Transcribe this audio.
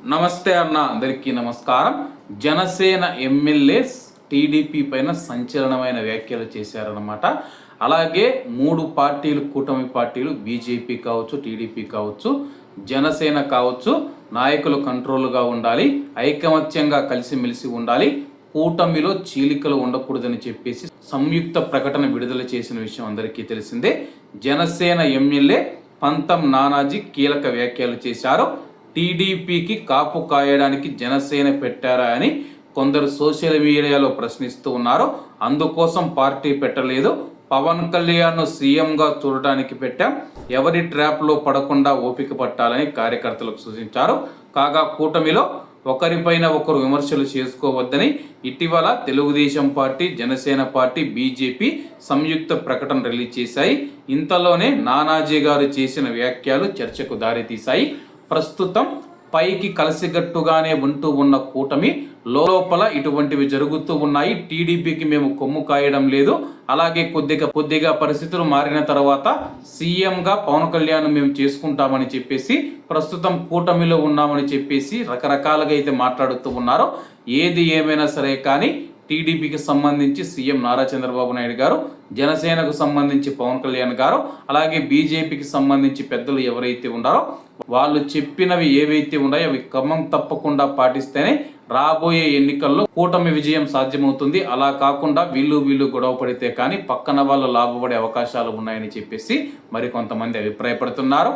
నమస్తే అన్న, అందరికీ నమస్కారం. జనసేన ఎమ్మెల్యే టీడీపీ పైన సంచలనమైన వ్యాఖ్యలు చేశారన్నమాట. అలాగే మూడు పార్టీలు, కూటమి పార్టీలు, బీజేపీ కావచ్చు, టీడీపీ కావచ్చు, జనసేన కావచ్చు, నాయకులు కంట్రోల్గా ఉండాలి, ఐకమత్యంగా కలిసిమెలిసి ఉండాలి, కూటమిలో చీలికలు ఉండకూడదని చెప్పేసి సంయుక్త ప్రకటన విడుదల చేసిన విషయం అందరికీ తెలిసిందే. జనసేన ఎమ్మెల్యే పంతం నానాజీ కీలక వ్యాఖ్యలు చేశారు. టీడీపీకి కాపు కాయడానికి జనసేన పెట్టారా అని కొందరు సోషల్ మీడియాలో ప్రశ్నిస్తూ ఉన్నారు. అందుకోసం పార్టీ పెట్టలేదు, పవన్ కళ్యాణ్ను సీఎంగా చూడటానికి పెట్టాం, ఎవరి ట్రాప్లో పడకుండా ఓపిక పట్టాలని కార్యకర్తలకు సూచించారు. కాగా కూటమిలో ఒకరిపైన ఒకరు విమర్శలు చేసుకోవద్దని ఇటీవల Telugu Desam party, Janasena party, BJP సంయుక్త ప్రకటన రిలీజ్ చేశాయి. ఇంతలోనే నానాజీ గారు చేసిన వ్యాఖ్యలు చర్చకు దారితీశాయి. ప్రస్తుతం పైకి కలిసిగట్టుగానే ఉంటూ ఉన్న కూటమి లోపల ఇటువంటివి జరుగుతూ ఉన్నాయి. టీడీపీకి మేము కొమ్ము కాయడం లేదు, అలాగే కొద్దిగా పరిస్థితులు మారిన తర్వాత సీఎంగా పవన్ కళ్యాణ్ మేము చేసుకుంటామని చెప్పేసి ప్రస్తుతం కూటమిలో ఉన్నామని చెప్పేసి రకరకాలుగా అయితే మాట్లాడుతూ ఉన్నారు. ఏది ఏమైనా సరే కానీ టీడీపీకి సంబంధించి సీఎం నారా చంద్రబాబు నాయుడు గారు, జనసేనకు సంబంధించి పవన్ కళ్యాణ్ గారు, అలాగే బీజేపీకి సంబంధించి పెద్దలు ఎవరైతే ఉన్నారో వాళ్ళు చెప్పినవి ఏవైతే ఉన్నాయో అవి క్రమం తప్పకుండా పాటిస్తేనే రాబోయే ఎన్నికల్లో కూటమి విజయం సాధ్యమవుతుంది. అలా కాకుండా వీళ్ళు గొడవ పడితే కానీ పక్కన వాళ్ళు లాభపడే అవకాశాలు ఉన్నాయని చెప్పేసి మరికొంతమంది అభిప్రాయపడుతున్నారు.